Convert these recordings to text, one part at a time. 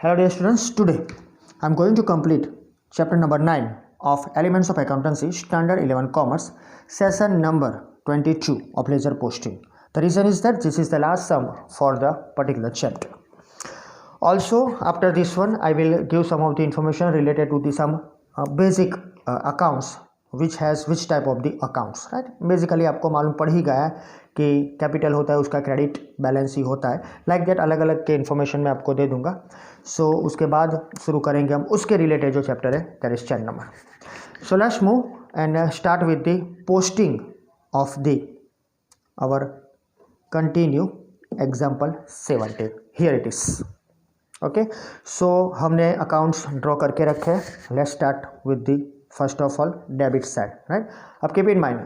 Hello dear students, today I am going to complete chapter number 9 of Elements of Accountancy Standard 11 Commerce, session number 22 of Ledger Posting. The reason is that this is the last sum for the particular chapter. Also, after this one, I will give some of the information related to the some basic accounts which has which type of the accounts, right? Basically आपको मालूम पड़ ही गया कि capital होता है, उसका credit balance ही होता है, लाइक दैट अलग अलग के इन्फॉर्मेशन मैं आपको दे दूंगा. सो उसके बाद शुरू करेंगे हम उसके रिलेटेड जो चैप्टर है, that is chapter number. So let's move and start with the posting of the our continue example 70. Here it is. Okay, so हमने अकाउंट्स ड्रॉ करके रखे हैं. Let's start with the first of all debit side, right. अब keep in mind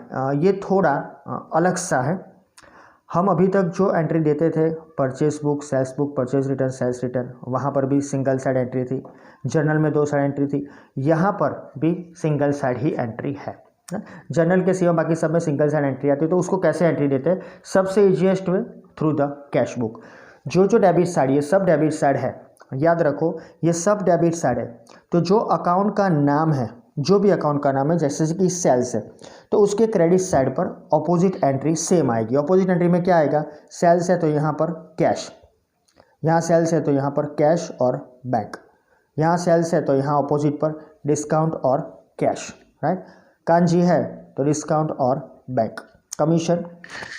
ये थोड़ा अलग सा है. हम अभी तक जो एंट्री देते थे, purchase book, sales book, purchase return, sales return, वहाँ पर भी सिंगल साइड एंट्री थी. जर्नल में 2 साइड एंट्री थी. यहाँ पर भी सिंगल साइड ही एंट्री है. जर्नल के सिवा बाकी सब में सिंगल साइड एंट्री आती है. तो उसको कैसे एंट्री देते हैं? सबसे easiest way through the cash book. जो डेबिट साइड, ये सब डेबिट साइड है, याद रखो ये सब डेबिट साइड है. तो जो अकाउंट का नाम है, जो भी अकाउंट का नाम है, जैसे कि सेल्स है, तो उसके क्रेडिट साइड पर ऑपोजिट एंट्री सेम आएगी. ऑपोजिट एंट्री में क्या आएगा? सेल्स है तो यहाँ पर कैश, यहाँ सेल्स है तो यहाँ पर कैश और बैंक, यहाँ सेल्स है तो यहाँ ऑपोजिट पर डिस्काउंट और कैश, राइट. कांजी है तो डिस्काउंट और बैंक, कमीशन.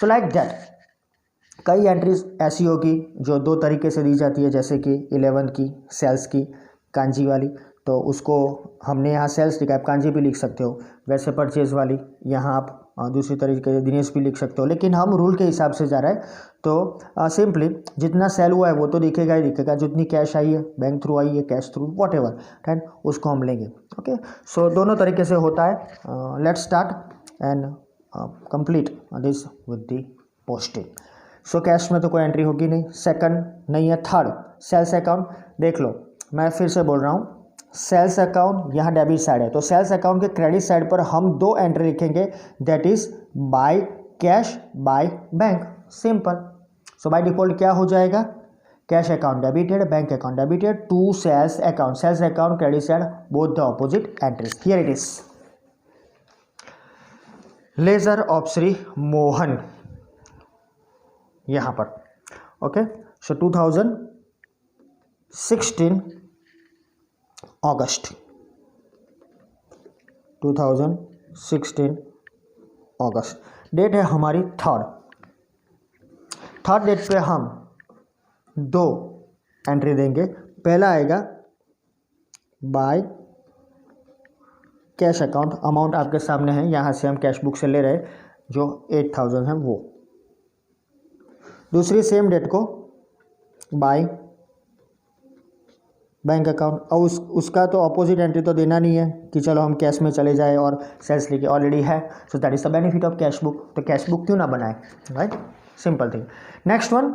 तो लाइक दैट कई एंट्रीज ऐसी होगी जो 2 तरीके से दी जाती है, जैसे कि 11 की सेल्स की कांजी वाली, तो उसको हमने यहाँ सेल्स लिखा है, आप कांजी भी लिख सकते हो. वैसे परचेज वाली यहाँ आप दूसरी तरीके से दिनेश भी लिख सकते हो, लेकिन हम रूल के हिसाब से जा रहे हैं. तो सिंपली जितना सेल हुआ है वो तो दिखेगा ही दिखेगा, जितनी कैश आई है, बैंक थ्रू आई है, cash through, what ever, right, उसको हम लेंगे. ओके, सो दोनों तरीके से होता है. Let's start and complete this with the posting. So cash में तो कोई एंट्री होगी नहीं, सेकंड नहीं है, थर्ड सेल्स अकाउंट. देख लो, मैं फिर से बोल रहा हूँ, सेल्स अकाउंट यहाँ डेबिट साइड है, तो सेल्स अकाउंट के क्रेडिट साइड पर हम 2 एंट्री लिखेंगे, that is by cash, by bank. Simple. So by default क्या हो जाएगा? Cash account debited, bank account debited, to sales account. Sales account credit side both the opposite entries. Here it is. Ledger of Shri Mohan यहाँ पर. Okay, सो 2016 अगस्त, 2016 अगस्त date है हमारी third date पे हम 2 entry देंगे. पहला आएगा बाय कैश अकाउंट, अमाउंट आपके सामने है, यहाँ से हम कैश बुक से ले रहे जो 8000 है वो. दूसरी सेम डेट को बाय बैंक अकाउंट, और उसका तो अपोजिट एंट्री तो देना नहीं है कि चलो हम कैश में चले जाए और सेल्स लेके ऑलरेडी है. So that is the benefit of cash book. तो कैश बुक क्यों ना बनाए, right, simple thing. Next one,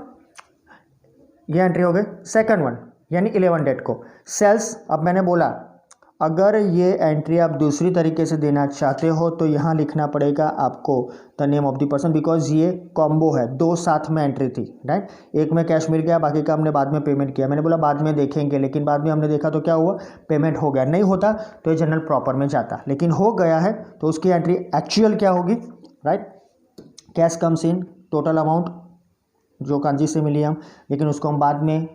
ये एंट्री हो गई. सेकंड वन यानी 11 डेट को सेल्स. अब मैंने बोला अगर ये एंट्री आप दूसरी तरीके से देना चाहते हो तो यहाँ लिखना पड़ेगा आपको the name of the person, because ये कॉम्बो है, 2 साथ में एंट्री थी, राइट. एक में कैश मिल गया, बाकी का हमने बाद में पेमेंट किया. मैंने बोला बाद में देखेंगे, लेकिन बाद में हमने देखा तो क्या हुआ? पेमेंट हो गया. नहीं होता तो ये जनरल प्रॉपर में जाता, लेकिन हो गया है तो उसकी एंट्री एक्चुअल क्या होगी, राइट. कैश कम्स इन, टोटल अमाउंट जो कांजी से मिली हम, लेकिन उसको हम बाद में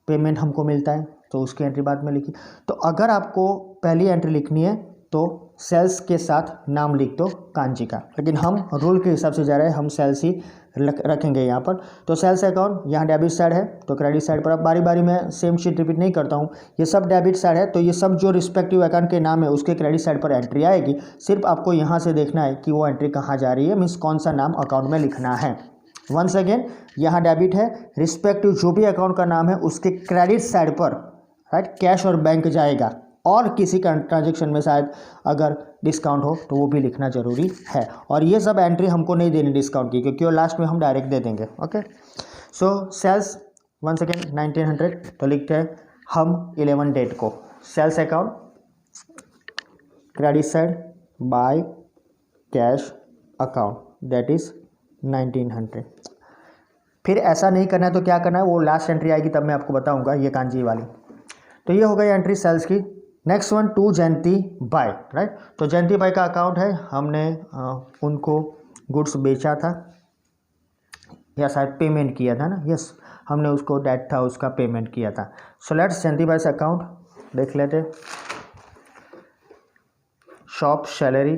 पेमेंट हमको मिलता है तो उसकी एंट्री बाद में लिखी. तो अगर आपको पहली एंट्री लिखनी है तो सेल्स के साथ नाम लिख दो कांजी का, लेकिन हम रूल के हिसाब से जा रहे हैं, हम सेल्स ही रखेंगे यहाँ पर. तो सेल्स अकाउंट यहाँ डेबिट साइड है तो क्रेडिट साइड पर. अब बारी बारी में सेम शीट रिपीट नहीं करता हूँ, ये सब डेबिट साइड है तो ये सब जो रिस्पेक्टिव अकाउंट के नाम है उसके क्रेडिट साइड पर एंट्री आएगी. सिर्फ आपको यहाँ से देखना है कि वो एंट्री कहाँ जा रही है, मीन्स कौन सा नाम अकाउंट में लिखना है. वंस अगेन यहाँ डेबिट है, रिस्पेक्टिव जो भी अकाउंट का नाम है उसके क्रेडिट साइड पर, राइट, कैश और बैंक जाएगा. और किसी का ट्रांजेक्शन में शायद अगर डिस्काउंट हो तो वो भी लिखना जरूरी है. और ये सब एंट्री हमको नहीं देनी डिस्काउंट की, क्योंकि वो लास्ट में हम डायरेक्ट दे देंगे. Okay, so sales once again 1900, तो लिखते हैं हम 11 डेट को sales account credit side by cash account, that is 1900. फिर ऐसा नहीं करना है तो क्या करना है, वो लास्ट एंट्री आएगी तब मैं आपको बताऊंगा, ये कांजी वाली. तो ये हो गई एंट्री सेल्स की। Next one two Jayanti by, right. तो जयंती बाई का अकाउंट है, हमने उनको गुड्स बेचा था या शायद पेमेंट किया था ना, यस हमने उसको डेट था उसका पेमेंट किया था। सो लेट्स जयंती बाई से अकाउंट देख लेते। Shop salary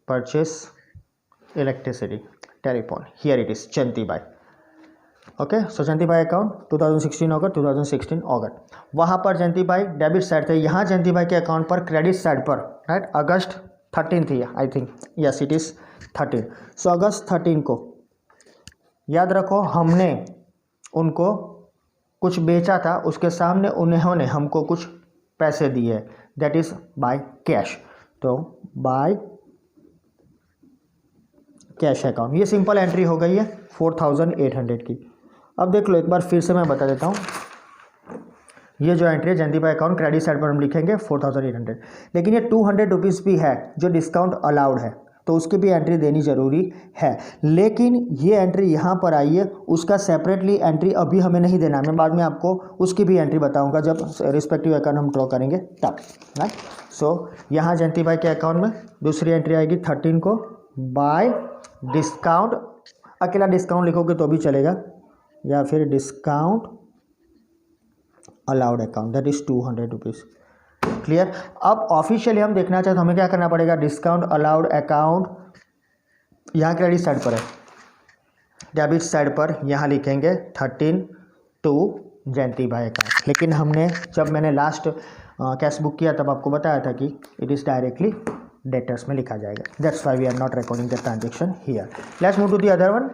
purchase electricity telephone, here it is Jayanti by. Okay, so Jayanti by account 2016 होगा, 2016 अगस्त। वहाँ पर जयंती बाई डेबिट साइड थे, यहाँ जयंती बाई के अकाउंट पर क्रेडिट साइड पर, राइट, अगस्त 13 थी I think, yes it is 13। सो अगस्त 13 को याद रखो हमने उनको कुछ बेचा था, उसके सामने उन्होंने हमको कुछ पैसे दिए, दैट इज़ बाय कैश। तो बाय कैश अकाउंट, ये सिंपल एंट्री हो गई है 4800 की। अब देख लो एक बार फिर से मैं बता देता हूँ, ये जो एंट्री है जयंती बाई अकाउंट क्रेडिट साइड पर हम लिखेंगे 4800, लेकिन ये 200 रुपीज़ भी है जो डिस्काउंट अलाउड है, तो उसकी भी एंट्री देनी ज़रूरी है। लेकिन ये एंट्री यहाँ पर आई है, उसका सेपरेटली एंट्री अभी हमें नहीं देना, मैं बाद में आपको उसकी भी एंट्री बताऊँगा जब रिस्पेक्टिव अकाउंट हम ड्रॉ करेंगे तब, राइट। सो यहाँ जयंती बाई के अकाउंट में दूसरी एंट्री आएगी 13 को, बाय डिस्काउंट, अकेला डिस्काउंट लिखोगे तो भी चलेगा, या फिर discount allowed account, that is 200 rupees. Clear. अब ऑफिशियली हम देखना चाहते तो हमें क्या करना पड़ेगा, डिस्काउंट अलाउड अकाउंट यहाँ क्रेडिट साइड पर है, डेबिट साइड पर यहाँ लिखेंगे 13 टू जयंती बाई अकाउंट। लेकिन हमने जब मैंने लास्ट कैश बुक किया तब आपको बताया था कि इट इज़ डायरेक्टली डेटर्स में लिखा जाएगा, that's why we are not recording the transaction here. Let's move to the other one.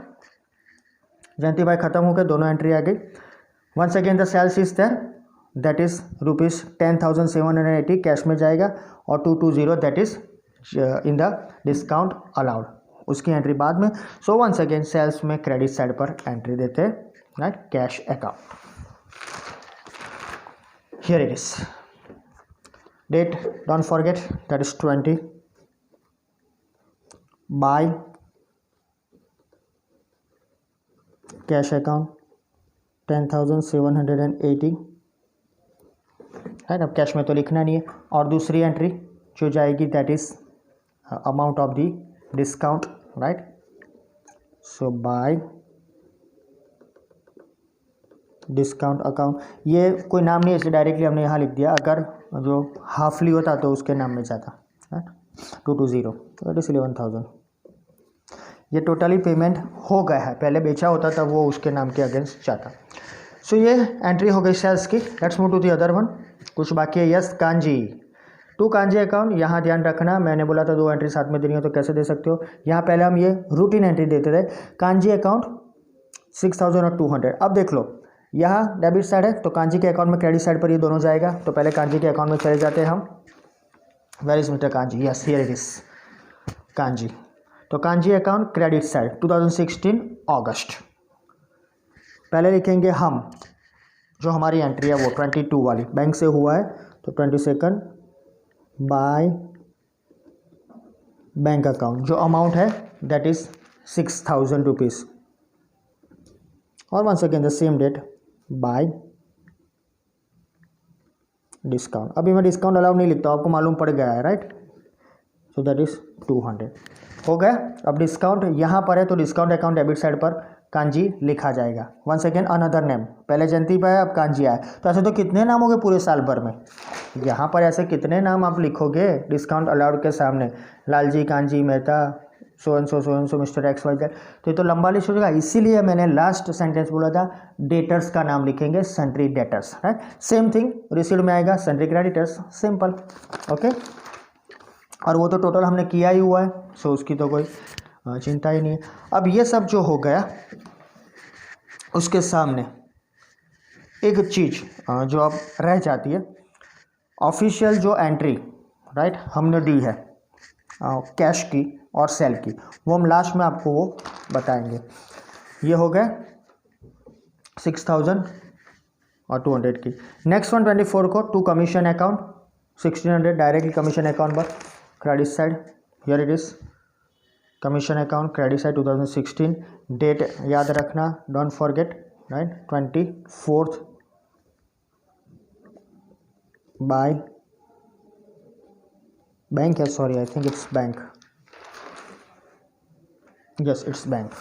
Jayanti Bai खत्म हो गए, दोनों एंट्री आ गई। Once again the sales is there, that is ₹10,780 cash में जाएगा, और 220 that is in the discount allowed, उसकी एंट्री बाद में। सो वंस अगेन सेल्स में क्रेडिट साइड पर एंट्री देते हैं, right, cash account. Here it is date, don't forget that is 20, bye cash account 10,780, right. अब कैश में तो लिखना नहीं है। और दूसरी एंट्री जो जाएगी that is amount of the discount, right. So bye discount account, ये कोई नाम नहीं है इसलिए डायरेक्टली हमने यहाँ लिख दिया, अगर जो हाफली होता तो उसके नाम में जाता, राइट। 220 तो दैट इज 11,000। ये टोटली पेमेंट हो गया है, पहले बेचा होता था वो उसके नाम के अगेंस्ट जाता। सो ये एंट्री हो गई सेल्स की। Let's move to the other one, कुछ बाकी है। Yes Kanji, to Kanji account, यहाँ ध्यान रखना मैंने बोला था 2 एंट्री साथ में देनी हो तो कैसे दे सकते हो। यहाँ पहले हम ये रूटीन एंट्री देते थे, कांजी अकाउंट 6,000 और 200। अब देख लो यहाँ डेबिट साइड है तो कांजी के अकाउंट में क्रेडिट साइड पर ये दोनों जाएगा, तो पहले कांजी के अकाउंट में चले जाते हैं हम। Where is mister Kanji, yes here it is Kanji. तो कांजी अकाउंट क्रेडिट साइड 2016 अगस्त, पहले लिखेंगे हम जो हमारी एंट्री है वो 22 वाली बैंक से हुआ है, तो 22 बाय बैंक अकाउंट, जो अमाउंट है दैट इज 6,000 रुपीज़, और once again the same date by discount. अभी मैं डिस्काउंट अलाउ नहीं लिखता, आपको मालूम पड़ गया है, राइट। सो दैट इज 200 हो गया। अब डिस्काउंट यहाँ पर है तो डिस्काउंट अकाउंट डेबिट साइड पर कांजी लिखा जाएगा। वंस अगेन अनदर नेम, पहले जयंती पे है अब कांजी आया, तो ऐसे तो कितने नाम हो गए पूरे साल भर में, यहाँ पर ऐसे कितने नाम आप लिखोगे डिस्काउंट अलाउड के सामने, Lalji, Kanji, Mehta, so and so mister X Y Z, तो ये तो लंबा लिस्ट हो जाएगा। इसीलिए मैंने लास्ट सेंटेंस बोला था डेटर्स का नाम लिखेंगे sundry debtors, right. Same thing received में आएगा सन्ड्री क्रेडिटर्स, सिंपल, ओके। और वो तो टोटल हमने किया ही हुआ है, सो उसकी तो कोई चिंता ही नहीं है। अब ये सब जो हो गया उसके सामने एक चीज़ जो अब रह जाती है, ऑफिशियल जो एंट्री, राइट, हमने दी है कैश की और सेल की, वो हम लास्ट में आपको वो बताएंगे। ये हो गया 6,000 और 200 की। नेक्स्ट 124 को to commission account 1,600 directly commission account पर credit side, here it is commission account credit side 2016, date याद रखना, don't forget, right, 24 by bank है, sorry I think it's bank, yes it's bank,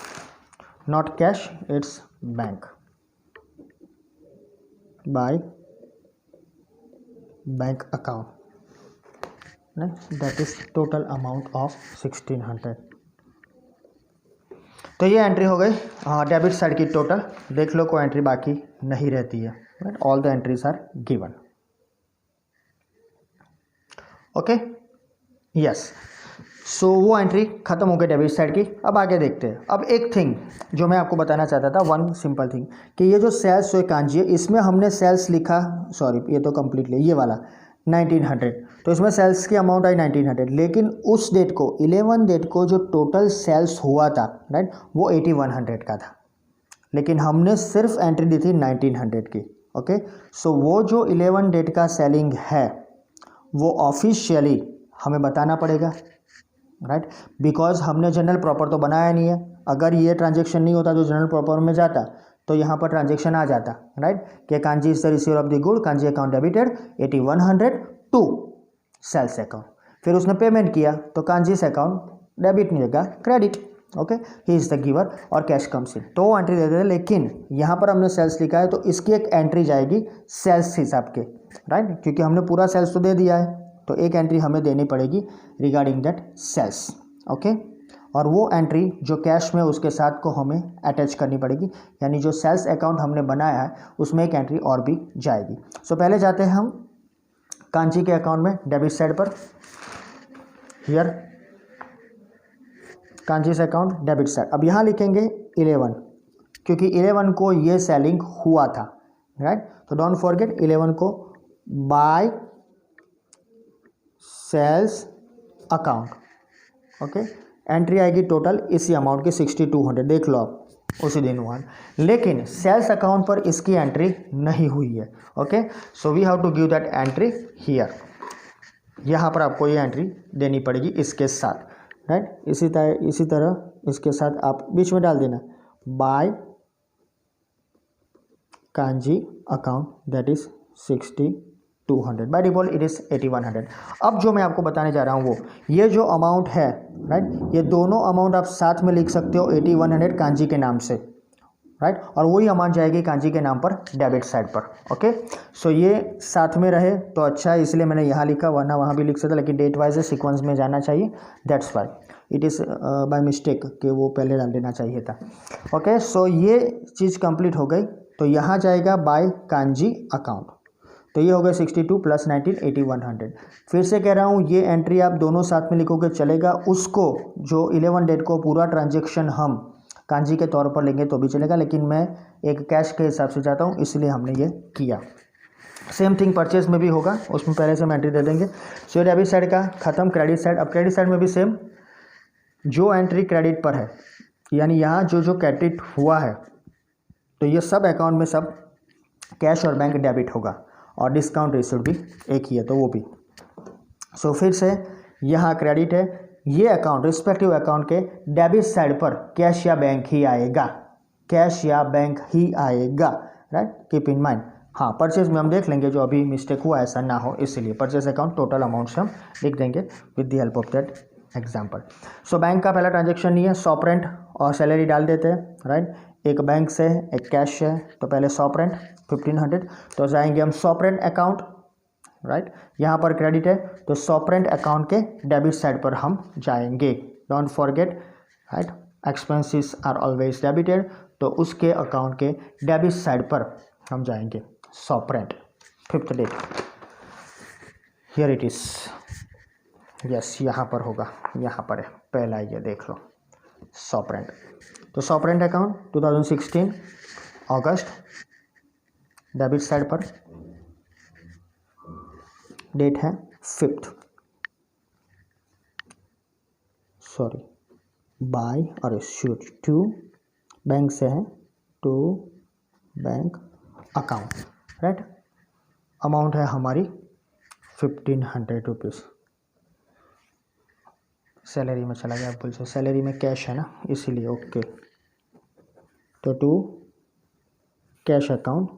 not cash it's bank, by bank account, that is total amount of 1600। तो ये entry हो गई debit side की total. देख लो कोई एंट्री बाकी नहीं रहती है, right, all the entries are given. Okay, yes, so वो एंट्री खत्म हो गई डेबिट साइड की। अब आगे देखते हैं। अब एक थिंग जो मैं आपको बताना चाहता था, वन सिंपल थिंग, कि ये जो सेल्स हुए कांजी है, इसमें हमने सेल्स लिखा, सॉरी ये तो कंप्लीटली ये वाला 1900, तो इसमें सेल्स की अमाउंट आई 1900, लेकिन उस डेट को 11 डेट को जो टोटल सेल्स हुआ था, राइट, वो 8100 का था, लेकिन हमने सिर्फ एंट्री दी थी 1900 की। ओके, सो वो जो 11 डेट का सेलिंग है वो ऑफिशियली हमें बताना पड़ेगा, राइट, बिकॉज हमने जनरल प्रॉपर तो बनाया नहीं है। अगर ये ट्रांजेक्शन नहीं होता जो जनरल प्रॉपर में जाता तो यहाँ पर ट्रांजेक्शन आ जाता, राइट, कि Kanji is the receiver of the good, Kanji account debited 8100 to sales account, फिर उसने पेमेंट किया तो कांजी से अकाउंट डेबिट नहीं लगा, credit. Okay, he is the giver और कैश कम्स इन, तो वो एंट्री दे देते, लेकिन यहाँ पर हमने सेल्स लिखा है तो इसकी एक एंट्री जाएगी सेल्स हिसाब के, राइट, क्योंकि हमने पूरा सेल्स तो दे दिया है, तो एक एंट्री हमें देनी पड़ेगी रिगार्डिंग दैट सेल्स। ओके, और वो एंट्री जो कैश में उसके साथ को हमें अटैच करनी पड़ेगी, यानी जो सेल्स अकाउंट हमने बनाया है उसमें एक एंट्री और भी जाएगी। सो पहले जाते हैं हम कांची के अकाउंट में डेबिट साइड पर, हियर कांची से अकाउंट डेबिट साइड। अब यहाँ लिखेंगे 11, क्योंकि 11 को ये सेलिंग हुआ था, राइट, तो डोंट फॉरगेट 11 को by sales account. Okay, entry आएगी टोटल इसी अमाउंट की 6200, देख लो आप उसी दिन हुआ, लेकिन सेल्स अकाउंट पर इसकी एंट्री नहीं हुई है। Okay, so we have to give that entry here, यहाँ पर आपको ये एंट्री देनी पड़ेगी इसके साथ, राइट, इसी तरह इसके साथ आप बीच में डाल देना by Kanji account that is 6200, by default it is 8100। अब जो मैं आपको बताने जा रहा हूँ वो ये जो अमाउंट है, राइट, ये दोनों अमाउंट आप साथ में लिख सकते हो 8100 कांजी के नाम से, राइट, और वही अमाउंट जाएगी कांजी के नाम पर डेबिट साइड पर। ओके, सो ये साथ में रहे तो अच्छा है, इसलिए मैंने यहाँ लिखा, वरना वहाँ भी लिख सकता, लेकिन डेट वाइज सीक्वेंस में जाना चाहिए, that's why it is by mistake कि वो पहले डाल देना चाहिए था। ओके, सो ये चीज़ कंप्लीट हो गई, तो यहाँ जाएगा बाय कांजी अकाउंट, तो ये हो गया 62 प्लस 19 8100। फिर से कह रहा हूँ ये एंट्री आप दोनों साथ में लिखोगे चलेगा, उसको जो 11 डेट को पूरा ट्रांजेक्शन हम कांजी के तौर पर लेंगे तो भी चलेगा, लेकिन मैं एक कैश के हिसाब से जाता हूँ इसलिए हमने ये किया। सेम थिंग परचेज में भी होगा, उसमें पहले से हम एंट्री दे देंगे। सो डेबिट साइड का खत्म, क्रेडिट साइड। अब क्रेडिट साइड में भी सेम, जो एंट्री क्रेडिट पर है, यानी यहाँ जो क्रेडिट हुआ है, तो ये सब अकाउंट में सब कैश और बैंक डेबिट होगा, और डिस्काउंट रिसीव्ड भी एक ही है तो वो भी। सो फिर से यहाँ क्रेडिट है, ये अकाउंट रिस्पेक्टिव अकाउंट के डेबिट साइड पर कैश या बैंक ही आएगा, कैश या बैंक ही आएगा, राइट, कीप इन माइंड। हाँ, परचेज में हम देख लेंगे, जो अभी मिस्टेक हुआ ऐसा ना हो, इसलिए परचेज अकाउंट टोटल अमाउंट से हम लिख देंगे with the help of that example. So bank का पहला ट्रांजेक्शन नहीं है, शॉप रेंट और सैलरी डाल देते हैं, राइट, एक बैंक से एक कैश है, तो पहले शॉप रेंट 1500, तो जाएंगे हम शॉप रेंट अकाउंट, राइट, यहाँ पर क्रेडिट है तो शॉप रेंट अकाउंट के डेबिट साइड पर हम जाएंगे, don't forget, right, expenses are always debited, तो उसके अकाउंट के डेबिट साइड पर हम जाएंगे shop rent. 5th date here it is, yes, यहाँ पर होगा, यहाँ पर है पहला, ये देख लो शॉप रेंट। तो शॉप रेंट अकाउंट 2016 अगस्त, डेबिट साइड पर डेट है 5th, सॉरी बाय और इश्यूड टू, बैंक से है to bank account, right, amount है हमारी 1500 रुपीज़। सैलरी में चला गया, आप बोल सकते सैलरी में कैश है ना, इसीलिए ओके, तो टू कैश अकाउंट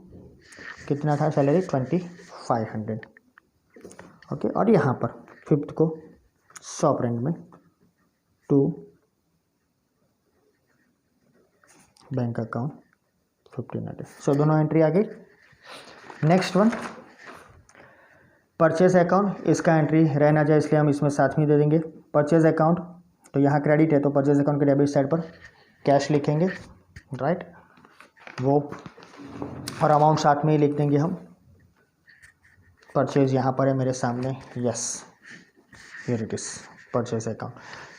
कितना था सैलरी 2500, ओके, और यहाँ पर 5th को शॉप रेंट में टू बैंक अकाउंट 1500। सो दोनों एंट्री आ गई। नेक्स्ट वन परचेज अकाउंट, इसका एंट्री रह ना जाए इसलिए हम इसमें साथ में दे देंगे। परचेज अकाउंट, तो यहाँ क्रेडिट है तो परचेज अकाउंट के डेबिट साइड पर कैश लिखेंगे, राइट, वो और अमाउंट साथ में ही लिख देंगे हम। परचेज यहाँ पर है मेरे सामने, yes here it is purchase account.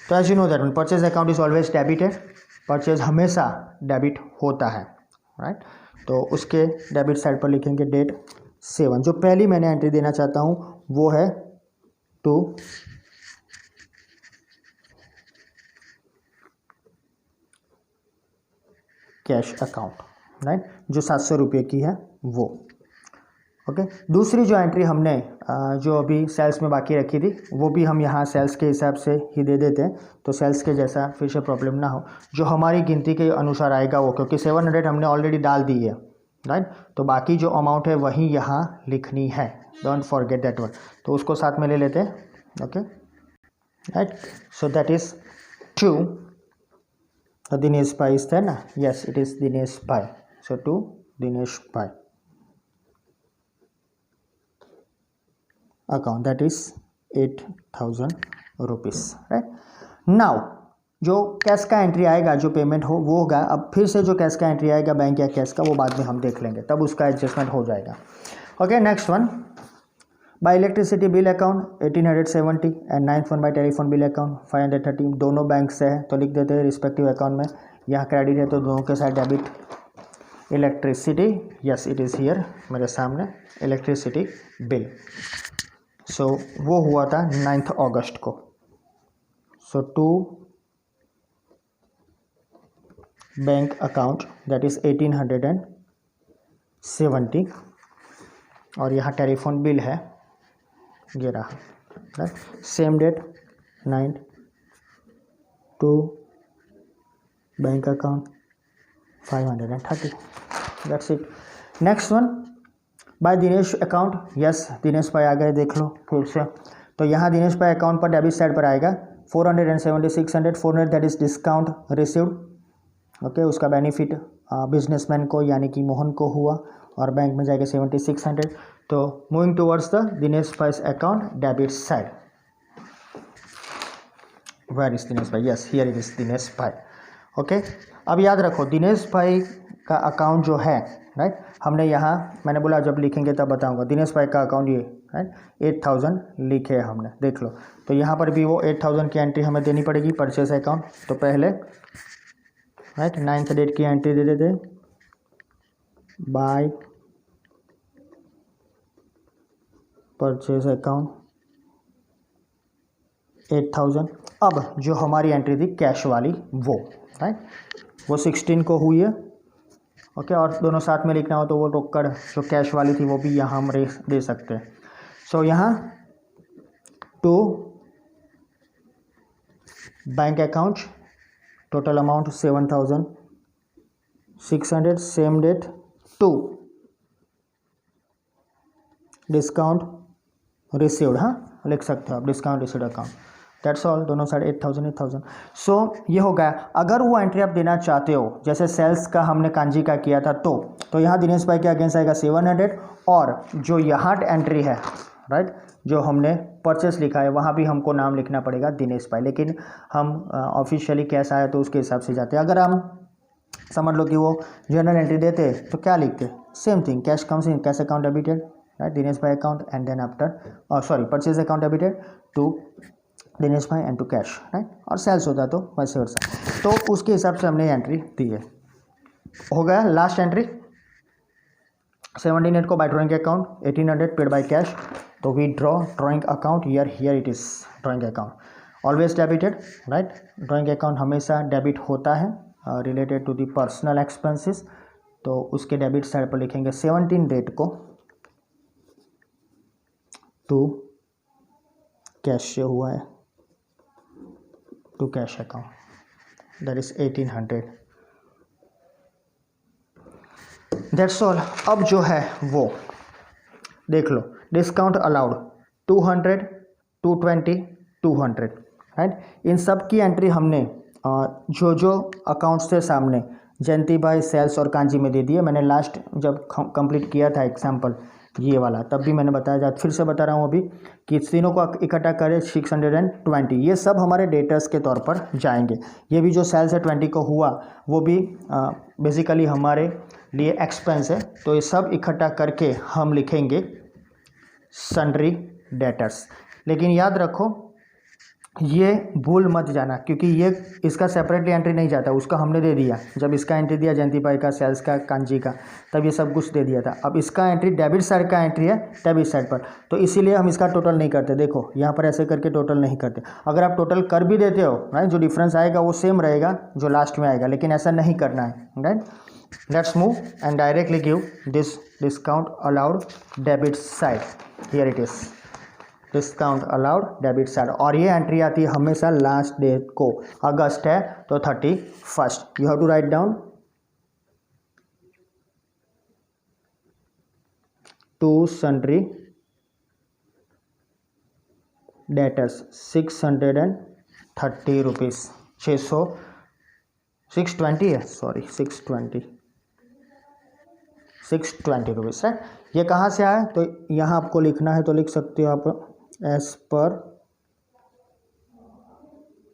तो as you know that purchase account is always debited, purchase हमेशा डेबिट होता है, राइट। तो उसके डेबिट साइड पर लिखेंगे डेट 7। जो पहली मैंने एंट्री देना चाहता हूँ वो है टू कैश अकाउंट, राइट, जो 700 रुपये की है वो। ओके, दूसरी जो एंट्री हमने जो अभी सेल्स में बाकी रखी थी वो भी हम यहाँ सेल्स के हिसाब से ही दे देते हैं, तो सेल्स के जैसा फिर से प्रॉब्लम ना हो, जो हमारी गिनती के अनुसार आएगा वो, क्योंकि 700 हमने ऑलरेडी डाल दी है, राइट। तो बाकी जो अमाउंट है वही यहाँ लिखनी है, डोंट फॉरगेट दैट वन। तो उसको साथ में ले लेते हैं, okay, right. So that is 2 Dinesh भाई इज ना, यस इट इज दिनेश भाई। सो 2 Dinesh bhai account, that is 8000 rupees, right. Now जो कैश का एंट्री आएगा, जो पेमेंट हो वो होगा। अब फिर से जो कैश का एंट्री आएगा बैंक या कैश का, वो बाद में हम देख लेंगे, तब उसका एडजस्टमेंट हो जाएगा। Okay, next one bye electricity bill account 1870 and 9th one by telephone bill account 530। दोनों बैंक से है तो लिख देते हैं रिस्पेक्टिव अकाउंट में। यहाँ क्रेडिट है तो दोनों के साथ debit. Electricity, yes it is here मेरे सामने, इलेक्ट्रिसिटी बिल। सो वो हुआ था 9th अगस्त को। So to bank account that is 1870, और यहाँ टेलीफोन बिल है ये रहा, right. Same date 9 to bank account 530, that's it. Next one by Dinesh account, yes Dinesh भाई आ गए, देख लो फिर से। तो यहाँ दिनेश भाई अकाउंट पर डेबिट साइड पर आएगा 470, 600, 400 that is discount received. Okay, उसका बेनिफिट बिजनेसमैन को यानी कि मोहन को हुआ, और बैंक में जाएगा 7600। तो moving towards the Dinesh bhai account debit side. Where is Dinesh bhai, yes here it is Dinesh bhai. Okay, अब याद रखो दिनेश भाई का अकाउंट जो है, राइट, हमने यहाँ मैंने बोला जब लिखेंगे तब बताऊंगा। दिनेश भाई का अकाउंट ये, राइट, 8000 लिखे है हमने, देख लो। तो यहाँ पर भी वो 8000 की एंट्री हमें देनी पड़ेगी परचेस अकाउंट। तो पहले, राइट, 9th डेट की एंट्री दे देते बाय परचेज अकाउंट 8000। अब जो हमारी एंट्री थी कैश वाली वो, राइट, वो 16 को हुई है। ओके, और दोनों साथ में लिखना हो तो वो रोकड़ जो कैश वाली थी वो भी यहाँ हम दे सकते हैं। सो यहाँ to bank account total amount 7600, same date, to discount received, हाँ लिख सकते हो आप, discount received account, that's all. दोनों साइड 8000 8000। सो ये हो गया। अगर वो एंट्री आप देना चाहते हो, जैसे सेल्स का हमने कांजी का किया था, तो यहाँ दिनेश भाई के अगेंस्ट आएगा 700, और जो यहाँ एंट्री है, राइट, जो हमने परचेस लिखा है वहाँ भी हमको नाम लिखना पड़ेगा दिनेश भाई, लेकिन हम ऑफिशियली कैश आया तो उसके हिसाब से जाते हैं। अगर हम समझ लो कि वो जनरल एंट्री देते तो क्या लिखते, same thing, cash comes in, cash account debited, right, Dinesh bhai account, and then after sorry purchase account debited to Dinesh bhai and to cash, right, और सेल्स होता तो वैसे वैसा। तो उसके हिसाब से हमने एंट्री दी है। हो गया लास्ट एंट्री 17 को by drawing account 1800 paid by cash. तो we draw drawing account, here it is drawing account always debited, right. Drawing account हमेशा डेबिट होता है related to the personal expenses. तो उसके डेबिट साइड पर लिखेंगे 17 डेट को टू कैश से हुआ है, to cash account, that is 1800, that's all. अब जो है वो देख लो, डिस्काउंट अलाउड 200, 220, 200, राइट। इन सब की एंट्री हमने जो जो अकाउंट्स थे सामने जयंती भाई, सेल्स और कांजी में दे दिए। मैंने लास्ट जब कंप्लीट किया था एग्जाम्पल ये वाला, तब भी मैंने बताया जा, फिर से बता रहा हूँ अभी कि तीनों को इकट्ठा करें 620। ये सब हमारे डेटर्स के तौर पर जाएंगे। ये भी जो सेल्स है 20 को हुआ वो भी बेसिकली हमारे लिए एक्सपेंस है। तो ये सब इकट्ठा करके हम लिखेंगे सन्ड्री डेटर्स। लेकिन याद रखो ये भूल मत जाना, क्योंकि ये इसका सेपरेटली एंट्री नहीं जाता, उसका हमने दे दिया। जब इसका एंट्री दिया जयंती भाई का, सेल्स का, कांजी का, तब ये सब कुछ दे दिया था। अब इसका एंट्री डेबिट साइड का एंट्री है डेबिट साइड पर, तो इसीलिए हम इसका टोटल नहीं करते। देखो यहाँ पर ऐसे करके टोटल नहीं करते। अगर आप टोटल कर भी देते हो राइट, जो डिफरेंस आएगा वो सेम रहेगा जो लास्ट में आएगा, लेकिन ऐसा नहीं करना है right. Let's move and directly give this discount allowed debit side. Here it is discount allowed debit side, और ये एंट्री आती है हमेशा लास्ट डेट को। अगस्त है तो 31। You have to write down to sundry debtors 630 rupees. 620 है, सॉरी 620 रुपीज़ है। ये कहाँ से आया, तो यहाँ आपको लिखना है तो लिख सकते हो आप एज पर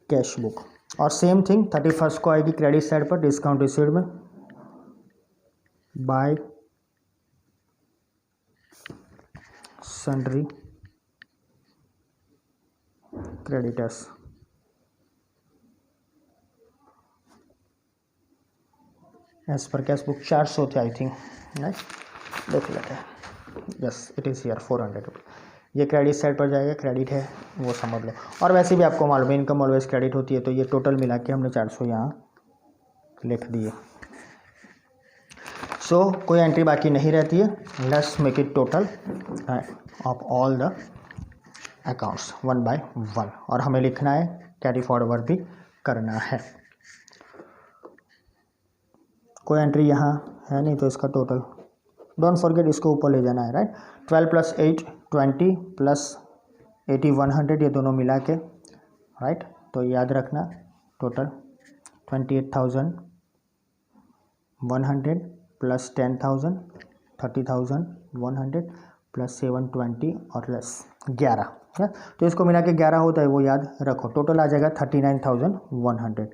कैश बुक। और सेम थिंग 31 को आएगी क्रेडिट साइड पर डिस्काउंट रिसीव्ड में बाय सन्ड्री क्रेडिटर्स। एज पर कैश बुक 400 थे आई थिंक राइट, देख लेते हैं। Yes it is here 400 rupees. ये क्रेडिट साइड पर जाएगा, क्रेडिट है वो समझ लो। और वैसे भी आपको मालूम है इनकम ऑलवेज क्रेडिट होती है, तो ये टोटल मिला के हमने 400 यहाँ लिख दिए। सो कोई एंट्री बाकी नहीं रहती है। Let's make it total of all the accounts 1 by 1, और हमें लिखना है, कैरी फॉरवर्ड भी करना है। कोई एंट्री यहाँ है नहीं तो इसका टोटल डोंट फॉरगेट इसको ऊपर ले जाना है राइट। 12 + 8 20 + 80 100, ये दोनों मिला के राइट। तो याद रखना टोटल 28,100 + 10,000 30,100 + 720 और लेस 11। तो इसको मिला के 11 होता है, वो याद रखो। टोटल आ जाएगा 39,100।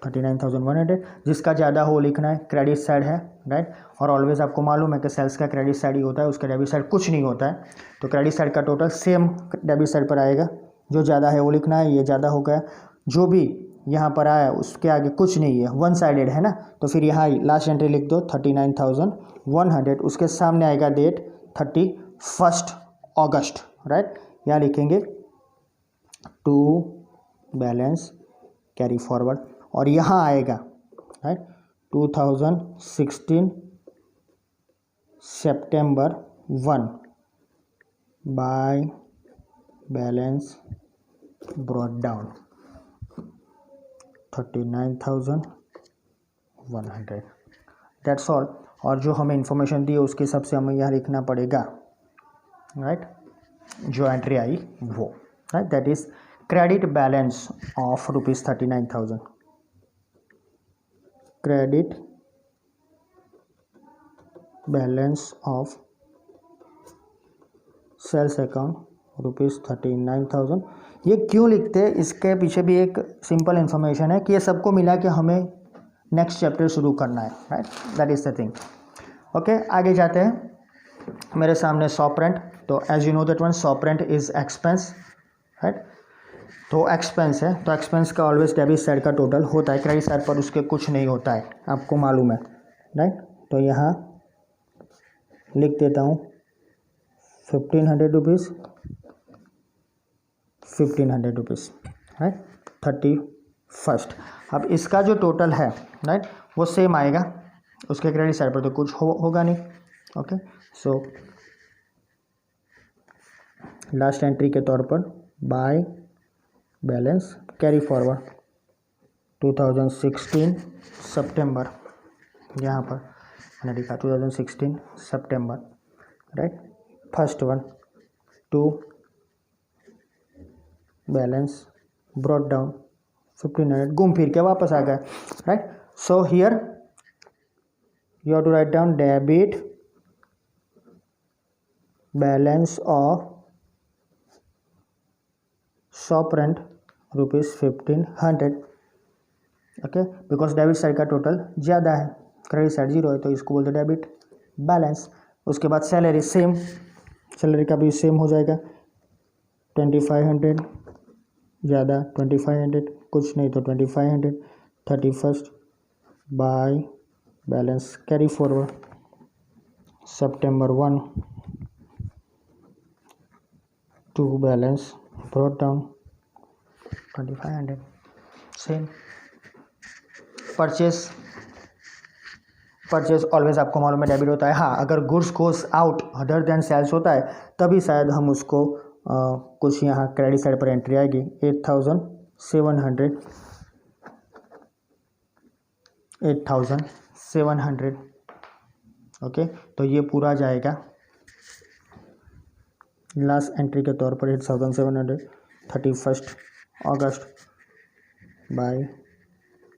39,100। जिसका ज़्यादा हो लिखना है, क्रेडिट साइड है राइट। और ऑलवेज आपको मालूम है कि सेल्स का क्रेडिट साइड ही होता है, उसका डेबिट साइड कुछ नहीं होता है। तो क्रेडिट साइड का टोटल सेम डेबिट साइड पर आएगा, जो ज़्यादा है वो लिखना है। ये ज़्यादा हो गया, जो भी यहाँ पर आया उसके आगे कुछ नहीं है, वन साइडेड है ना, तो फिर यहाँ लास्ट एंट्री लिख दो 39,100। उसके सामने आएगा डेट 31 अगस्त राइट। यहाँ लिखेंगे टू बैलेंस कैरी फॉरवर्ड, और यहाँ आएगा right 2016 September 1 by balance brought down 39,100। That's all. और जो हमें इंफॉर्मेशन दी है उसके हिसाब से हमें यहाँ लिखना पड़ेगा राइट, जो एंट्री आई वो right. That is credit balance of ₹39,000। Credit balance of sales account ₹39,000। ये क्यों लिखते हैं, इसके पीछे भी एक सिंपल इन्फॉर्मेशन है कि ये सबको मिला के हमें नेक्स्ट चैप्टर शुरू करना है right. That is the thing. Okay, आगे जाते हैं। मेरे सामने शॉप रेंट, तो as you know that one shop rent is expense right. तो एक्सपेंस है, तो एक्सपेंस का ऑलवेज डेबिट साइड का टोटल होता है, क्रेडिट साइड पर उसके कुछ नहीं होता है, आपको मालूम है राइट। तो यहाँ लिख देता हूँ 1,500 रुपीज़ 1,500 रुपीज़ राइट 31। अब इसका जो टोटल है राइट वो सेम आएगा, उसके क्रेडिट साइड पर तो कुछ होगा नहीं। ओके, सो लास्ट एंट्री के तौर पर बाय बैलेंस कैरी फॉरवर्ड 2016 सितंबर, यहाँ पर मैंने लिखा 2016 सितंबर right first one to balance brought down 1500, घूम फिर के वापस आ गया, right. So here you have to write down debit balance of shop rent ₹1500, okay, because debit side का टोटल ज़्यादा है, क्रेडिट साइड 0 है, तो इसको बोलते डेबिट बैलेंस। उसके बाद सैलरी सेम, सैलरी का भी सेम हो जाएगा 2500 ज़्यादा 2500, कुछ नहीं तो 2500 31st by balance carry forward September 1 to balance brought down 2500 same. Purchase always आपको मालूम है डेबिट होता है। हाँ, अगर goods goes out other than sales होता है तभी शायद हम उसको कुछ यहाँ क्रेडिट साइड पर एंट्री आएगी 8,700, ओके, तो ये पूरा जाएगा लास्ट एंट्री के तौर पर 8,700 31st अगस्त bye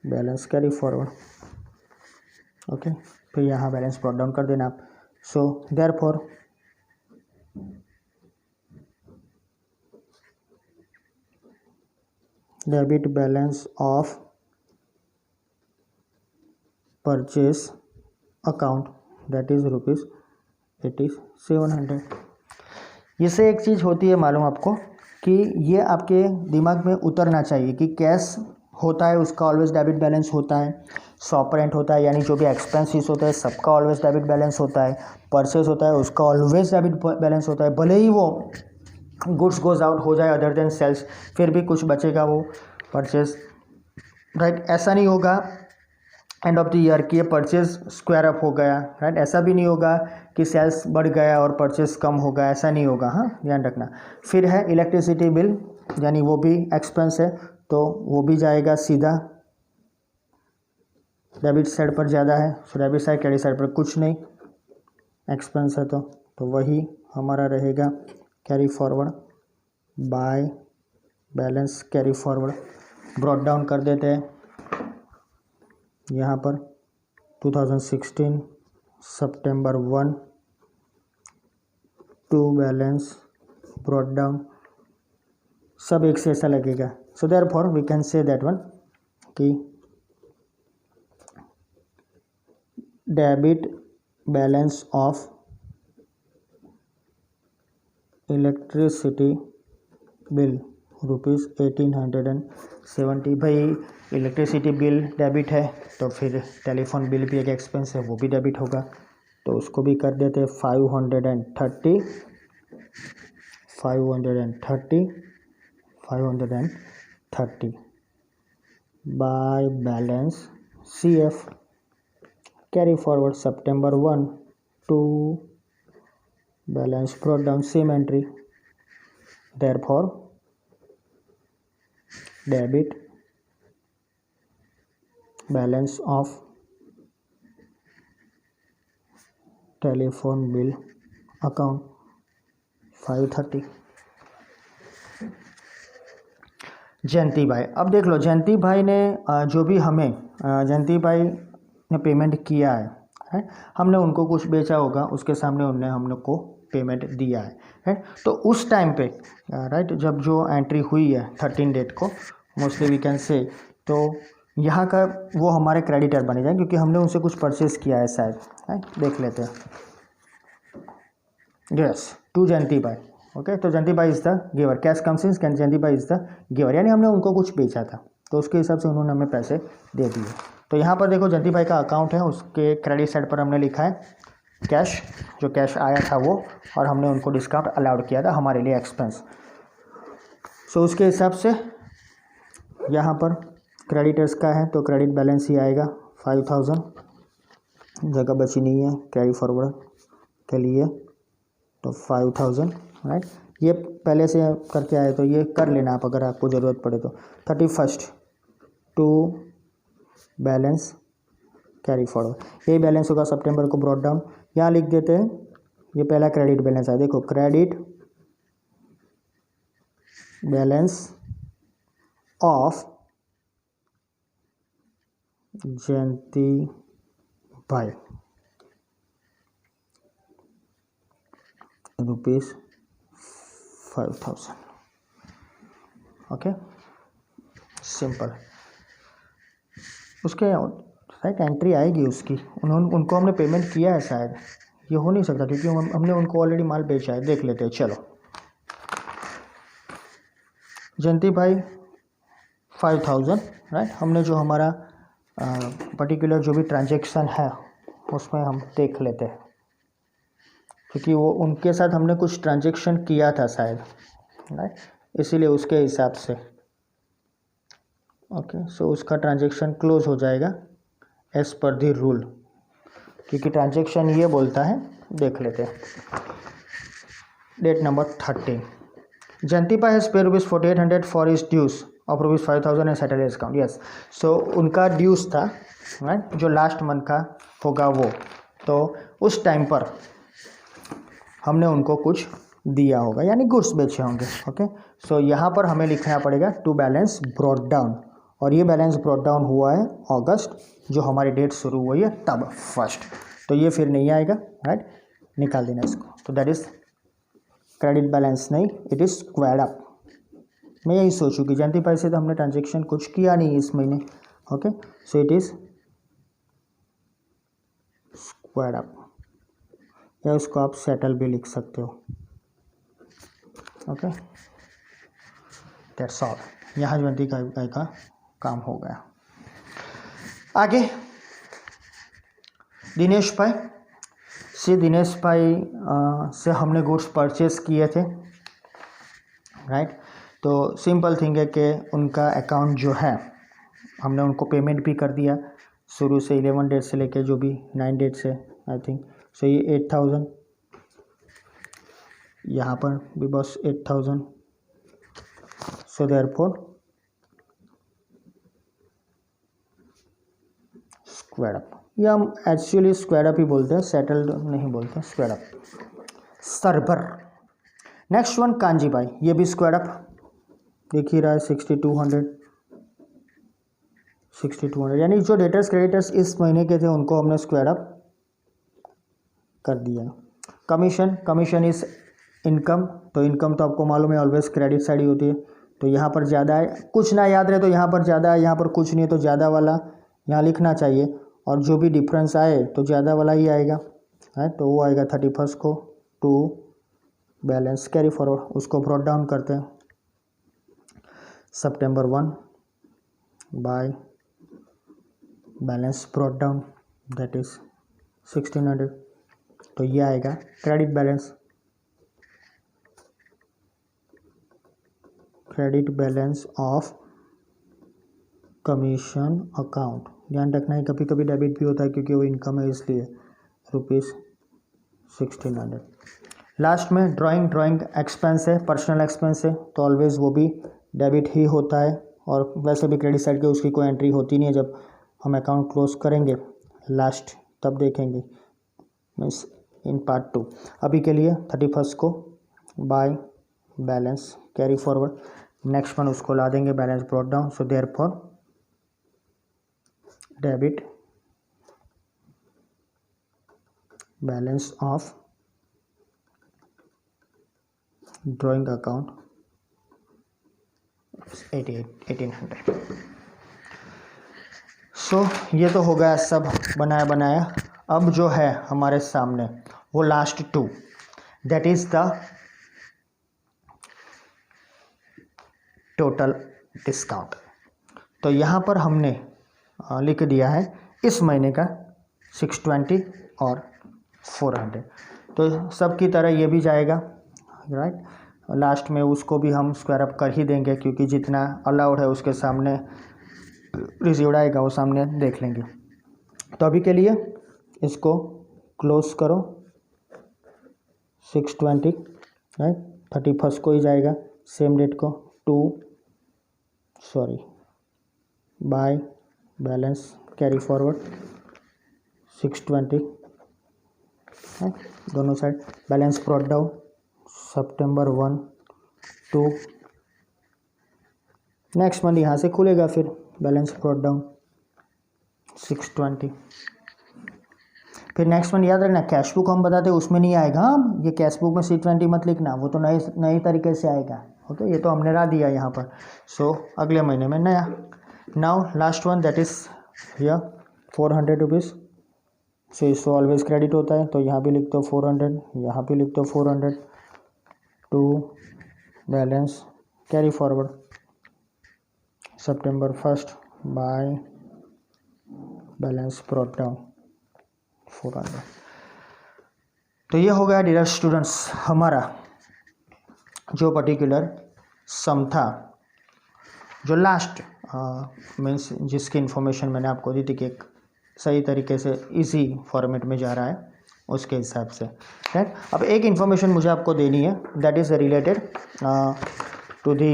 balance carry forward, okay. फिर यहाँ बैलेंस ब्रॉट डाउन कर देना आप। So therefore debit balance of purchase account that is ₹8700। इससे एक चीज़ होती है मालूम आपको कि ये आपके दिमाग में उतरना चाहिए कि कैश होता है उसका ऑलवेज डेबिट बैलेंस होता है, शॉप रेंट होता है यानी जो भी एक्सपेंसेस होता है सबका ऑलवेज डेबिट बैलेंस होता है, परचेज होता है उसका ऑलवेज डेबिट बैलेंस होता है, भले ही वो गुड्स गोज आउट हो जाए अदर देन सेल्स फिर भी कुछ बचेगा वो परचेज, राइट। ऐसा नहीं होगा एंड ऑफ द ईयर कि ये परचेज स्क्वायर अप हो गया, राइट। ऐसा भी नहीं होगा कि सेल्स बढ़ गया और परचेज कम हो गया, ऐसा नहीं होगा, हाँ ध्यान रखना। फिर है इलेक्ट्रिसिटी बिल, यानी वो भी एक्सपेंस है तो वो भी जाएगा सीधा डेबिट साइड पर ज़्यादा है, so debit side credit side पर कुछ नहीं एक्सपेंस है तो वही हमारा रहेगा carry forward by balance carry forward. Brought down कर देते हैं यहाँ पर 2016 September 1 to balance brought down, सब एक से ऐसा लगेगा। So therefore we can say that one कि debit balance of electricity bill ₹1870। भाई इलेक्ट्रिसिटी बिल डेबिट है तो फिर टेलीफोन बिल भी एक एक्सपेंस है वो भी डेबिट होगा, तो उसको भी कर देते 530 by balance CF carry forward September 1 to balance brought down same entry, therefore debit balance of telephone bill account 530। Jayanti भाई, अब देख लो जयंती भाई ने जो भी हमें जयंती भाई ने पेमेंट किया है, हमने उनको कुछ बेचा होगा उसके सामने उन्होंने हम लोग को पेमेंट दिया है, तो उस टाइम पे राइट जब जो एंट्री हुई है 13 डेट को मोस्टली वी कैन से, तो यहाँ का वो हमारे क्रेडिटर बने जाए क्योंकि हमने उनसे कुछ परचेज किया है शायद, देख लेते हैं। यस, टू जयंती भाई, ओके, तो जयंती भाई is the giver, cash comes in Jayanti भाई इज़ द गिवर, यानी हमने उनको कुछ बेचा था तो उसके हिसाब से उन्होंने हमें पैसे दे दिए। तो यहाँ पर देखो जयंती भाई का अकाउंट है, उसके क्रेडिट साइड पर हमने लिखा है कैश, जो कैश आया था वो, और हमने उनको डिस्काउंट अलाउड किया था हमारे लिए एक्सपेंस। सो उसके हिसाब से यहाँ पर क्रेडिटर्स का है तो क्रेडिट बैलेंस ही आएगा 5000, जगह बची नहीं है कैरी फॉरवर्ड के लिए तो 5000, राइट। ये पहले से करके आए तो ये कर लेना आप अगर आपको ज़रूरत पड़े तो। 31st to balance carry forward, ये बैलेंस होगा सितंबर को ब्रॉट डाउन, यहाँ लिख देते हैं ये पहला क्रेडिट बैलेंस है, देखो क्रेडिट बैलेंस ऑफ जयंती भाई ₹5,000। Okay, simple. उसके शायद एंट्री आएगी उसकी, उनको हमने पेमेंट किया है शायद, ये हो नहीं सकता क्योंकि हमने उनको ऑलरेडी माल बेचा है। देख लेते हैं, चलो। जयंती भाई 5,000, राइट। हमने जो हमारा पर्टिकुलर जो भी ट्रांजैक्शन है उसमें हम देख लेते हैं, क्योंकि वो उनके साथ हमने कुछ ट्रांजैक्शन किया था शायद, राइट, इसीलिए उसके हिसाब से। ओके, सो उसका ट्रांजैक्शन क्लोज हो जाएगा एज पर द रूल, क्योंकि ट्रांजैक्शन ये बोलता है। देख लेते हैं। Date number 13, जयंतीपा has pay ₹4,800 for his dues of ₹5,000 and settle his account. Yes, so उनका ड्यूज था, राइट, जो लास्ट मंथ का होगा वो, तो उस टाइम पर हमने उनको कुछ दिया होगा, यानी गुड्स बेचे होंगे। ओके, सो यहाँ पर हमें लिखना पड़ेगा टू बैलेंस ब्रॉट डाउन, और ये बैलेंस ब्रॉट डाउन हुआ है अगस्त, जो हमारी डेट शुरू हुई है तब 1, तो ये फिर नहीं आएगा, राइट, निकाल देना इसको। तो दैट इज क्रेडिट बैलेंस नहीं, इट इज स्क्वायर्ड अप। मैं यही सोचूँ कि जयंती भाई से तो हमने ट्रांजेक्शन कुछ किया नहीं इस महीने। Okay, so it is squared up, या उसको आप सेटल भी लिख सकते हो। Okay, that's all. यहाँ जयंती भाई का काम हो गया। आगे दिनेश भाई दिनेश भाई से हमने गुड्स परचेस किए थे, राइट। तो सिंपल थिंग है कि उनका अकाउंट जो है हमने उनको पेमेंट भी कर दिया शुरू से, 11 डेट से लेके जो भी 9 डेट से, आई थिंक। सो ये 8,000, यहाँ पर भी बस 8,000। सो देयरफॉर स्क्वायर अप, या हम एक्चुअली स्क्वायर अप ही बोलते हैं, सेटल्ड नहीं बोलते, square up. Server next one kanji भाई, ये भी स्क्वायर अप देख ही रहा है, 6,200, यानी जो डेटर्स क्रेडिटर्स इस महीने के थे उनको हमने स्क्वायर अप कर दिया। कमीशन इज इनकम, तो इनकम तो आपको मालूम है ऑलवेज क्रेडिट साइड ही होती है। तो यहाँ पर ज़्यादा है, कुछ ना याद रहे तो यहाँ पर ज़्यादा है, यहाँ पर कुछ नहीं है तो ज़्यादा वाला यहाँ लिखना चाहिए, और जो भी डिफरेंस आए तो ज़्यादा वाला ही आएगा, है। तो वो आएगा 31 को टू बैलेंस कैरी फॉरवर्ड, उसको ब्रॉट डाउन करते हैं September 1 by balance brought down, that is 1,600। तो ये आएगा credit balance of commission account. ध्यान रखना है कभी कभी डेबिट भी होता है क्योंकि वो इनकम है, इसलिए ₹1,600। लास्ट में ड्राइंग एक्सपेंस है, पर्सनल एक्सपेंस है, तो ऑलवेज वो भी डेबिट ही होता है, और वैसे भी क्रेडिट साइड के उसकी कोई एंट्री होती नहीं है। जब हम अकाउंट क्लोज करेंगे लास्ट तब देखेंगे, मीन्स इन पार्ट 2। अभी के लिए 31 को bye balance carry forward, next one उसको ला देंगे balance brought down. So therefore debit balance of drawing account 1,800। सो ये तो हो गया सब बनाया। अब जो है हमारे सामने वो last 2, that is the total discount. तो यहाँ पर हमने लिख दिया है इस महीने का 620 और 400, तो सब की तरह ये भी जाएगा, राइट। लास्ट में उसको भी हम स्क्वायर अप कर ही देंगे, क्योंकि जितना अलाउड है उसके सामने रिसीव्ड आएगा वो सामने देख लेंगे। तो अभी के लिए इसको क्लोज करो, 620, राइट, 31 को ही जाएगा सेम डेट को, बाय बैलेंस कैरी फॉरवर्ड 620 है, दोनों साइड बैलेंस ब्रॉट डाउन सितंबर 1 2। नेक्स्ट मंथ यहाँ से खुलेगा फिर बैलेंस ब्रॉट डाउन 620। फिर नेक्स्ट मंथ याद रखना कैश बुक हम बताते हैं उसमें नहीं आएगा, हाँ ये कैश बुक में 620 मत लिखना, वो तो नए तरीके से आएगा। ओके, ये तो हमने ला दिया यहाँ पर। सो अगले महीने में नया। Now last one that is here 400 rupees. So इसको ऑलवेज क्रेडिट होता है, तो यहाँ भी लिख दो 400, यहाँ भी लिख दो 400 टू बैलेंस कैरी फॉरवर्ड सितंबर 1 बाय बैलेंस ब्रॉट डाउन 400। तो ये हो गया डियर स्टूडेंट्स हमारा जो पर्टिकुलर सम था, जो लास्ट मीन्स जिसकी इन्फॉर्मेशन मैंने आपको दी थी कि एक सही तरीके से इजी फॉर्मेट में जा रहा है उसके हिसाब से, राइट। अब एक इन्फॉर्मेशन मुझे आपको देनी है that is related to the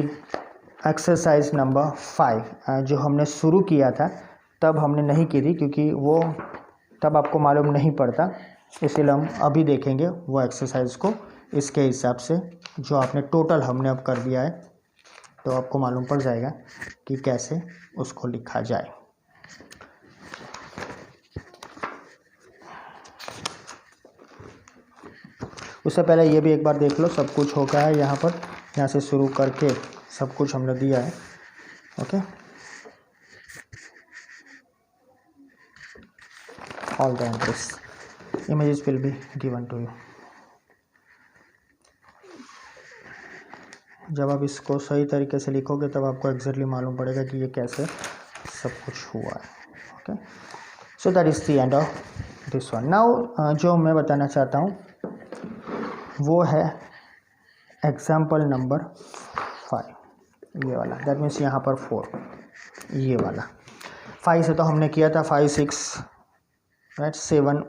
exercise number 5 जो हमने शुरू किया था, तब हमने नहीं की थी क्योंकि वो तब आपको मालूम नहीं पड़ता, इसलिए हम अभी देखेंगे वो एक्सरसाइज को इसके हिसाब से जो आपने टोटल हमने अब कर दिया है, तो आपको मालूम पड़ जाएगा कि कैसे उसको लिखा जाए। उससे पहले ये भी एक बार देख लो सब कुछ हो गया है यहाँ पर, यहाँ से शुरू करके सब कुछ हमने दिया है। Okay, all the entries images will be given to you. जब आप इसको सही तरीके से लिखोगे तब आपको एग्जैक्टली मालूम पड़ेगा कि ये कैसे सब कुछ हुआ है। Okay, so that is the end of this one. Now जो मैं बताना चाहता हूँ वो है एग्जाम्पल नंबर 5, ये वाला, दैट मीन्स यहाँ पर 4, ये वाला। 5 से तो हमने किया था 5 6 राइट, 7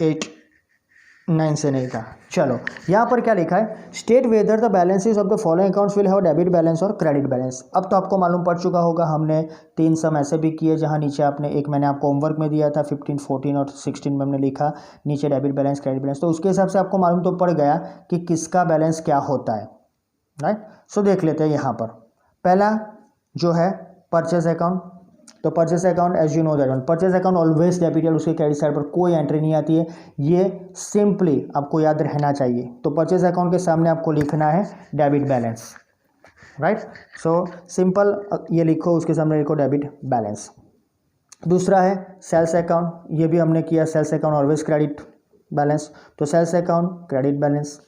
8 9 से नहीं था। चलो यहाँ पर क्या लिखा है, state whether the balances of the following accounts will have debit balance और क्रेडिट बैलेंस। अब तो आपको मालूम पड़ चुका होगा, हमने 3 सम ऐसे भी किए जहाँ नीचे आपने एक मैंने आपको होमवर्क में दिया था 15 14 और 16 में हमने लिखा नीचे डेबिट बैलेंस क्रेडिट बैलेंस, तो उसके हिसाब से आपको मालूम तो पड़ गया कि किसका बैलेंस क्या होता है, राइट। सो देख लेते हैं यहाँ पर पहला जो है परचेज अकाउंट। तो purchase account as you know that one, purchase account always debited, उसके क्रेडिट साइड पर कोई एंट्री नहीं आती है, ये सिंपली आपको याद रहना चाहिए। तो परचेस अकाउंट के सामने आपको लिखना है debit balance, right. So simple ये लिखो, उसके सामने लिखो डेबिट बैलेंस। दूसरा है सेल्स अकाउंट, ये भी हमने किया, sales account always credit balance, तो sales account credit balance.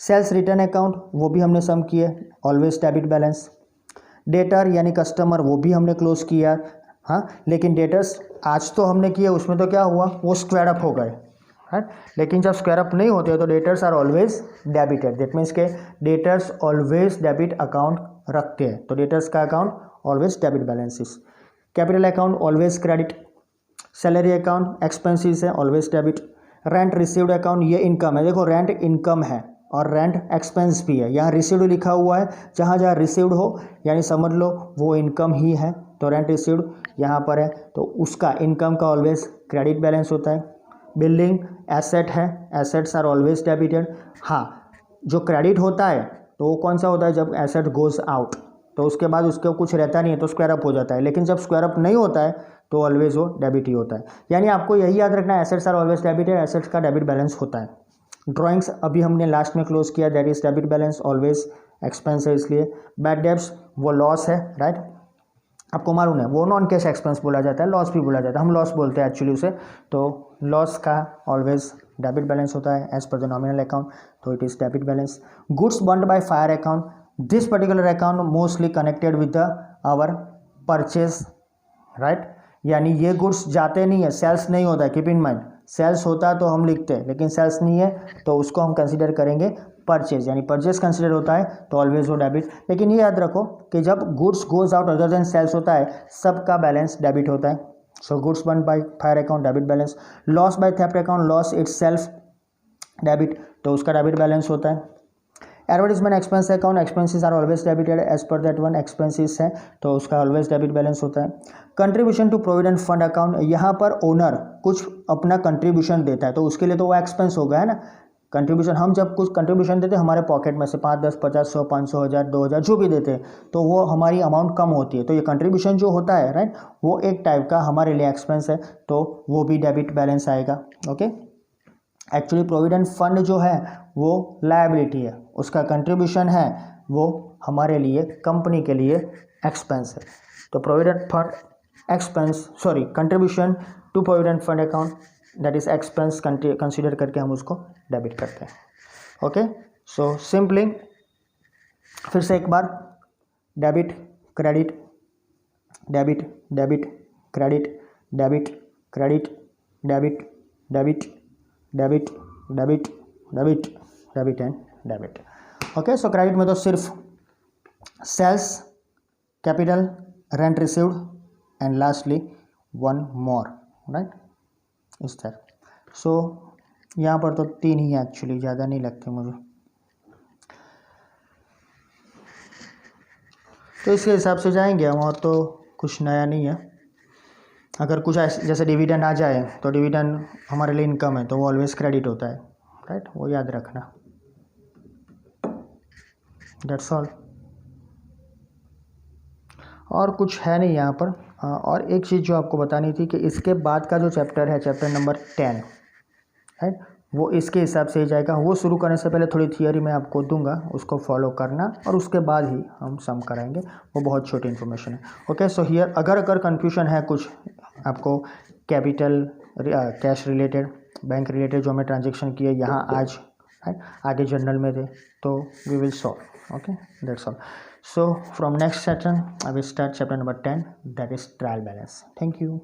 Sales return account वो भी हमने सम किए, ऑलवेज डेबिट बैलेंस। डेटर यानी कस्टमर वो भी हमने क्लोज किया, हाँ, लेकिन डेटर्स आज तो हमने किया, उसमें तो क्या हुआ वो स्क्वायर अप हो गए, राइट। लेकिन जब स्क्वायर अप नहीं होते तो debtors are always debited, that means के डेटर्स ऑलवेज डेबिट अकाउंट रखते हैं, तो डेटर्स का account always debit balances. Capital account always credit, salary account expenses है always debit. Rent received account ये इनकम है, देखो रेंट इनकम है और रेंट एक्सपेंस भी है, यहाँ रिसीव्ड लिखा हुआ है, जहाँ जहाँ रिसीव्ड हो यानी समझ लो वो इनकम ही है, तो रेंट रिसीव्ड यहाँ पर है तो उसका इनकम का ऑलवेज क्रेडिट बैलेंस होता है। बिल्डिंग एसेट है, एसेट्स आर ऑलवेज डेबिटेड। हाँ, जो क्रेडिट होता है तो वो कौन सा होता है, जब एसेट गोज आउट, तो उसके बाद उसके कुछ रहता नहीं है तो स्क्वायर अप हो जाता है, लेकिन जब स्क्वायर अप नहीं होता है तो ऑलवेज वो डेबिट ही होता है। यानी आपको यही याद रखना है, assets are always debited, assets का डेबिट बैलेंस होता है। ड्राइंग्स अभी हमने लास्ट में क्लोज किया, that is debit balance, always expense है इसलिए। बैड डेब्ट्स वो लॉस है, राइट, आपको मालूम है वो नॉन कैश एक्सपेंस बोला जाता है, लॉस भी बोला जाता है, हम लॉस बोलते हैं एक्चुअली उसे, तो लॉस का ऑलवेज डेबिट बैलेंस होता है as per the nominal account, तो it is debit balance. Goods burned by fire account, this particular account mostly connected with the our purchase, right, यानी ये गुड्स जाते नहीं है, सेल्स नहीं होता है, कीप इन माइंड, सेल्स होता है तो हम लिखते हैं, लेकिन सेल्स नहीं है तो उसको हम कंसिडर करेंगे परचेज, यानी परचेज कंसिडर होता है तो ऑलवेज हो डेबिट। लेकिन ये याद रखो कि जब goods goes out other than sales होता है सबका बैलेंस डेबिट होता है। So goods burned by fire account debit balance. Loss by theft account, loss itself debit, तो उसका डेबिट बैलेंस होता है। Advertisement expense account, expenses are always debited as per that one, expenses है तो उसका always debit balance होता है। Contribution to provident fund account, यहाँ पर ओनर कुछ अपना कंट्रीब्यूशन देता है तो उसके लिए तो वो एक्सपेंस हो गया है ना। कंट्रीब्यूशन, हम जब कुछ कंट्रीब्यूशन देते हैं हमारे पॉकेट में से 5, 10, 50, 100, 500, 1000, 2000 जो भी देते हैं तो वो हमारी अमाउंट कम होती है, तो ये कंट्रीब्यूशन जो होता है राइट, वो एक टाइप का हमारे लिए एक्सपेंस है, तो वो भी डेबिट बैलेंस आएगा। ओके, एक्चुअली प्रोविडेंट फंड जो है वो लायबिलिटी है, उसका कंट्रीब्यूशन है वो हमारे लिए, कंपनी के लिए एक्सपेंस है। तो provident fund expense, sorry contribution to provident fund account that is expense consider करके हम उसको डेबिट करते हैं। ओके, सो सिंपली फिर से एक बार, debit credit, debit debit credit, debit credit, debit debit debit debit debit debit and debit. Okay, so credit में तो सिर्फ sales, capital, rent received and lastly one more, right, इस तरह। सो यहाँ पर तो 3 ही है एक्चुअली, ज़्यादा नहीं लगते मुझे, तो इसके हिसाब से जाएंगे हम, और तो कुछ नया नहीं है। अगर कुछ ऐसे जैसे डिविडेंड आ जाए तो डिविडेंड हमारे लिए इनकम है तो वो ऑलवेज क्रेडिट होता है, राइट, वो याद रखना। दैट्स ऑल, और कुछ है नहीं यहाँ पर। और एक चीज़ जो आपको बतानी थी कि इसके बाद का जो चैप्टर है, चैप्टर नंबर 10, राइट, वो इसके हिसाब से ही जाएगा। वो शुरू करने से पहले थोड़ी थियरी मैं आपको दूंगा, उसको फॉलो करना, और उसके बाद ही हम सम कराएंगे। वो बहुत छोटी इन्फॉर्मेशन है। ओके, सो हियर अगर कन्फ्यूजन है कुछ आपको, capital, cash related, bank related जो हमें ट्रांजेक्शन किए यहाँ आज, राइट, आगे जर्नल में थे, तो we will solve. Okay, that's all. So from next session I will start chapter number 10, that is trial balance. Thank you.